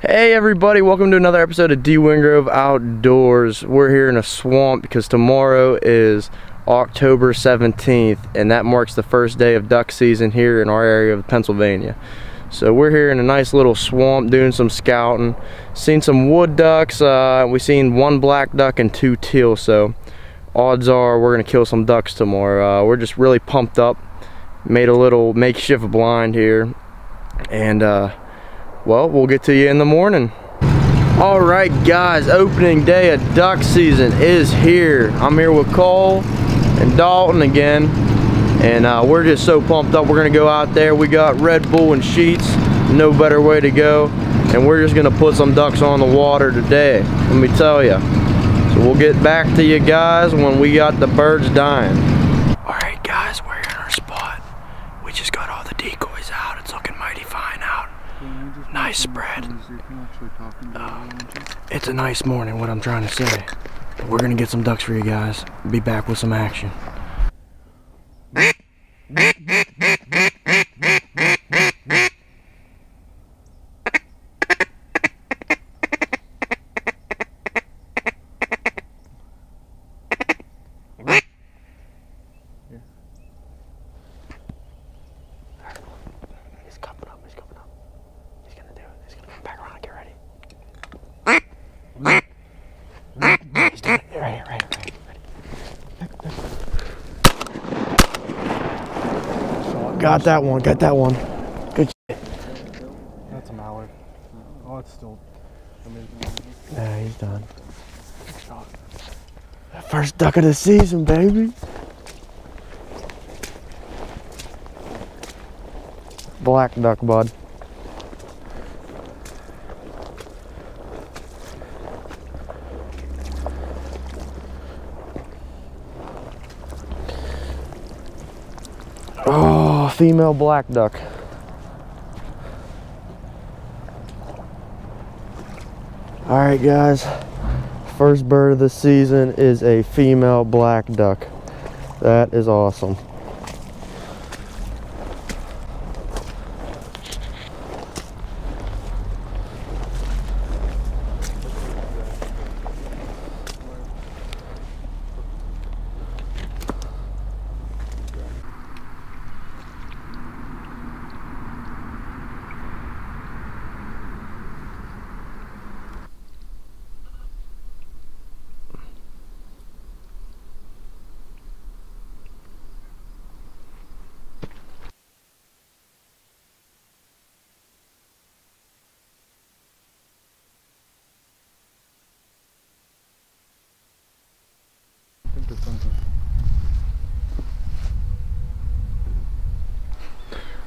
Hey everybody, welcome to another episode of D. Wingrove Outdoors. We're here in a swamp because tomorrow is October 17th and that marks the first day of duck season here in our area of Pennsylvania. So we're here in a nice little swamp doing some scouting. Seen some wood ducks, we've seen one black duck and two teal, so odds are we're gonna kill some ducks tomorrow. We're just really pumped up. Made a little makeshift blind here, and well, we'll get to you in the morning. Alright guys, opening day of duck season is here. I'm here with Cole and Dalton again, and we're just so pumped up. We're gonna go out there. We got Red Bull and sheets, no better way to go, and we're just gonna put some ducks on the water today, let me tell you. So we'll get back to you guys when we got the birds dying. Alright guys, we're in our spot. We just got all the decoys out. It's looking mighty fine out. Nice spread. It's a nice morning, what I'm trying to say. We're gonna get some ducks for you guys. Be back with some action. Got that one, got that one. Good shit. That's a mallard. Oh, it's still amazing. Yeah, he's done. First duck of the season, baby. Black duck, bud. Oh, female black duck. All right, guys. First bird of the season is a female black duck. That is awesome.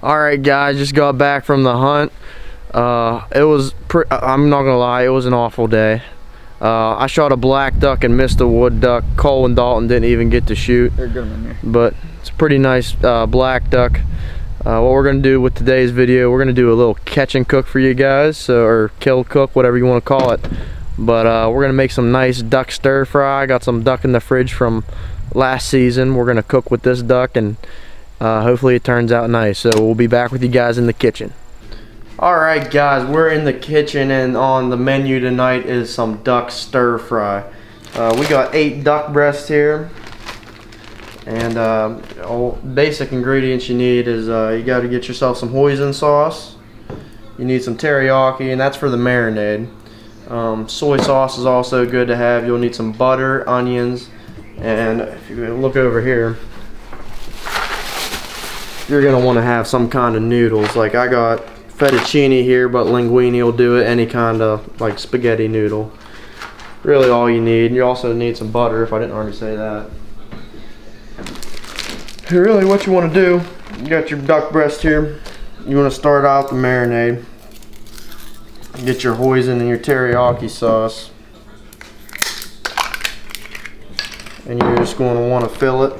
Alright guys, just got back from the hunt. It was I'm not gonna lie, it was an awful day. I shot a black duck and missed a wood duck. Cole and Dalton didn't even get to shoot. They're good in there. But it's a pretty nice black duck. What we're gonna do with today's video, we're gonna do a little catch and cook for you guys, or kill cook, whatever you want to call it. But we're gonna make some nice duck stir fry. Got some duck in the fridge from last season. We're gonna cook with this duck, and hopefully it turns out nice. So we'll be back with you guys in the kitchen. Alright guys, we're in the kitchen, and on the menu tonight is some duck stir fry. We got 8 duck breasts here, and all basic ingredients you need is you got to get yourself some hoisin sauce. You need some teriyaki, and that's for the marinade. Soy sauce is also good to have. You'll need some butter, onions, and if you look over here, you're going to want to have some kind of noodles. Like I got fettuccine here, but linguine will do it. Any kind of like spaghetti noodle. Really all you need. You also need some butter, if I didn't already say that. Really what you want to do, you got your duck breast here. You want to start out the marinade. Get your hoisin and your teriyaki sauce. And you're just going to want to fill it.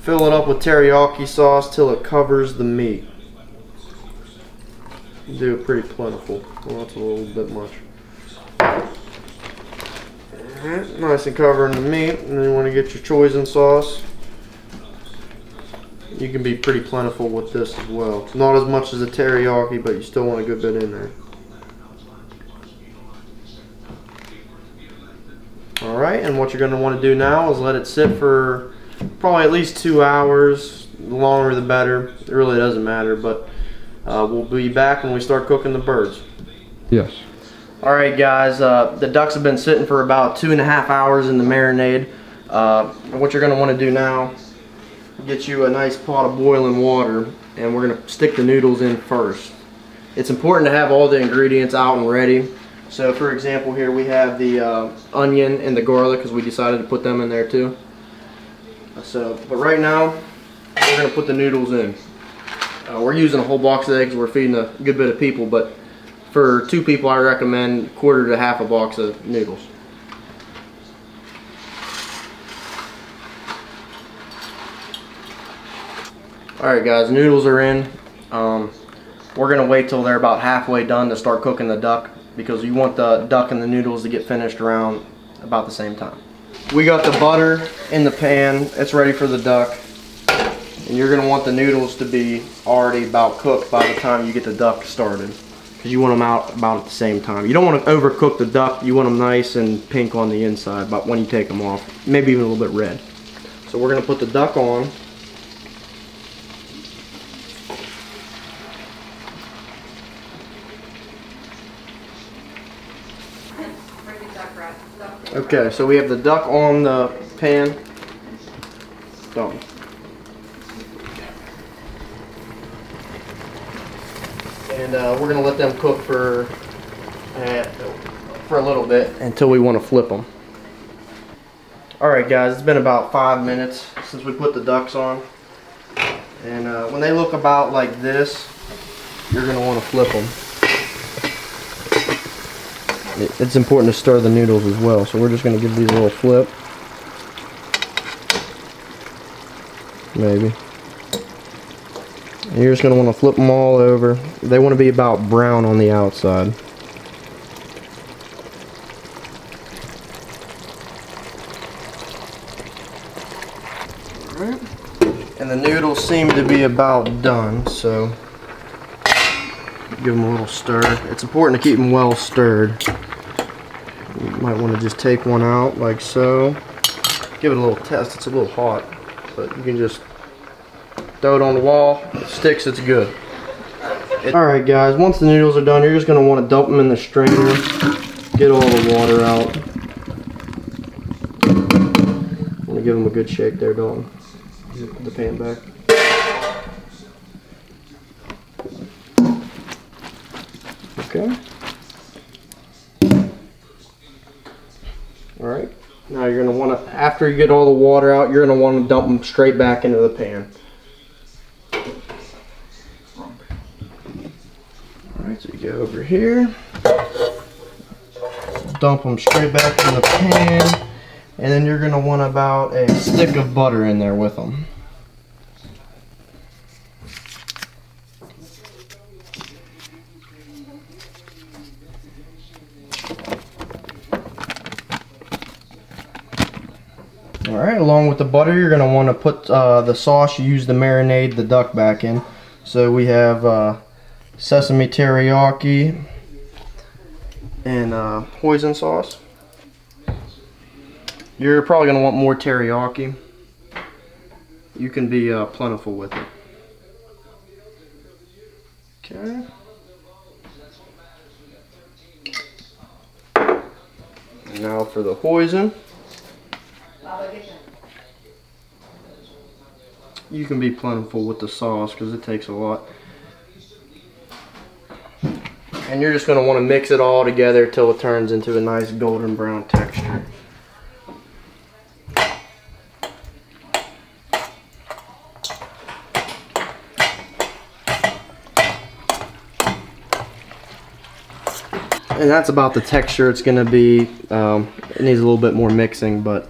Fill it up with teriyaki sauce till it covers the meat. Do it pretty plentiful. Well, that's a little bit much. Alright, nice and covering the meat. And then you want to get your hoisin sauce. You can be pretty plentiful with this as well. Not as much as a teriyaki, but you still want a good bit in there. Alright, and what you're going to want to do now is let it sit for probably at least 2 hours. The longer the better. It really doesn't matter, but we'll be back when we start cooking the birds. Yes. Alright guys, the ducks have been sitting for about 2.5 hours in the marinade. What you're going to want to do now, get you a nice pot of boiling water, and we're going to stick the noodles in first. It's important to have all the ingredients out and ready. So for example, here we have the onion and the garlic, because we decided to put them in there too. But right now, we're going to put the noodles in. We're using a whole box of eggs. We're feeding a good bit of people, but for 2 people, I recommend 1/4 to half a box of noodles. Alright guys, noodles are in. We're going to wait till they're about halfway done to start cooking the duck, because you want the duck and the noodles to get finished around about the same time. We got the butter in the pan. It's ready for the duck. And you're going to want the noodles to be already about cooked by the time you get the duck started, because you want them out about at the same time. You don't want to overcook the duck. You want them nice and pink on the inside, but when you take them off, maybe even a little bit red. So we're going to put the duck on. Okay, so we have the duck on the pan. Dalton. And we're going to let them cook for a little bit until we want to flip them. Alright guys, it's been about 5 minutes since we put the ducks on. And when they look about like this, you're going to want to flip them. It's important to stir the noodles as well, so we're just going to give these a little flip. Maybe. And you're just going to want to flip them all over. They want to be about brown on the outside. Alright. And the noodles seem to be about done, so give them a little stir. It's important to keep them well stirred. You might want to just take one out like so. Give it a little test. It's a little hot, but you can just throw it on the wall. If it sticks, it's good. Alright guys, once the noodles are done, you're just going to want to dump them in the strainer. Get all the water out. I'm going to give them a good shake there, Dalton. Put the pan back. Okay. Alright. Now you're going to want to, after you get all the water out, you're going to want to dump them straight back into the pan. Alright, so you go over here. Dump them straight back in the pan. And then you're going to want about a stick of butter in there with them. Alright, along with the butter, you're going to want to put the sauce you used to marinate the duck back in. So we have sesame teriyaki and hoisin sauce. You're probably going to want more teriyaki. You can be plentiful with it. Okay. And now for the hoisin. You can be plentiful with the sauce because it takes a lot. And you're just going to want to mix it all together till it turns into a nice golden brown texture. And that's about the texture it's going to be. It needs a little bit more mixing, but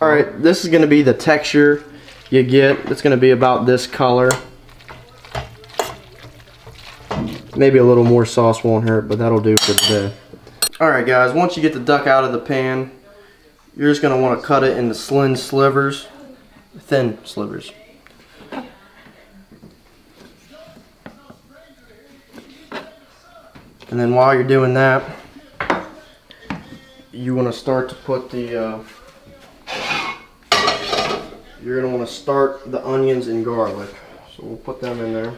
alright, this is going to be the texture you get. It's going to be about this color. Maybe a little more sauce won't hurt, but that'll do for today. Alright guys, once you get the duck out of the pan, you're just going to want to cut it into thin slivers. And then while you're doing that, you want to start to put the you're going to want to start the onions and garlic. So we'll put them in there.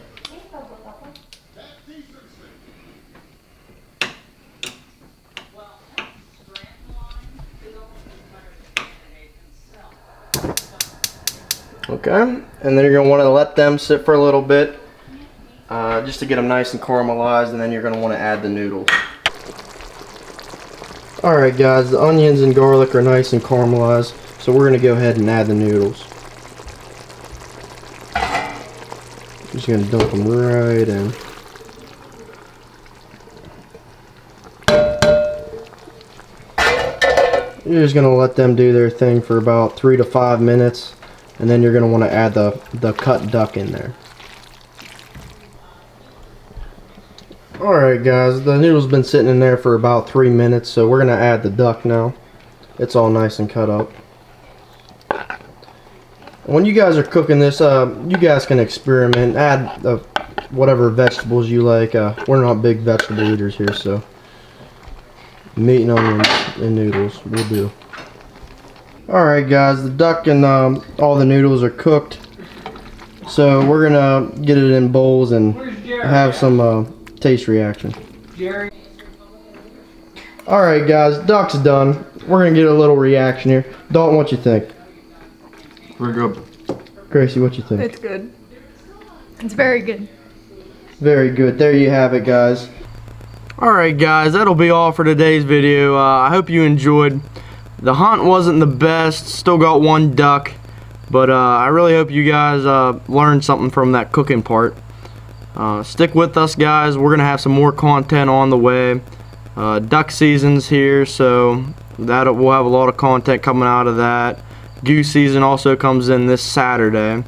Okay, and then you're going to want to let them sit for a little bit just to get them nice and caramelized, and then you're going to want to add the noodles. Alright guys, the onions and garlic are nice and caramelized, so we're going to go ahead and add the noodles. Just going to dump them right in. You're just going to let them do their thing for about 3 to 5 minutes, and then you're going to want to add the cut duck in there. Alright guys, the noodles been sitting in there for about 3 minutes, so we're going to add the duck now. It's all nice and cut up. When you guys are cooking this, you guys can experiment, add whatever vegetables you like. We're not big vegetable eaters here, so meat and onions and noodles will do. Alright guys, the duck and all the noodles are cooked, so we're going to get it in bowls and have some taste reaction. Alright guys, duck's done. We're going to get a little reaction here. Dalton, what you think? We're good. Gracie, what you think? It's good. It's very good. Very good. There you have it, guys. Alright guys, that'll be all for today's video. I hope you enjoyed. The hunt wasn't the best. Still got one duck. But I really hope you guys learned something from that cooking part. Stick with us guys. We're going to have some more content on the way. Duck season's here, so we'll have a lot of content coming out of that. Goose season also comes in this Saturday,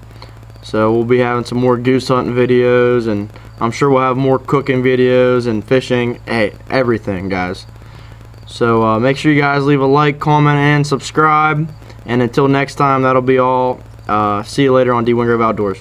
so we'll be having some more goose hunting videos, and I'm sure we'll have more cooking videos and fishing. Hey, everything guys. So make sure you guys leave a like, comment, and subscribe, and until next time, that'll be all. See you later on D Wingrove Outdoors.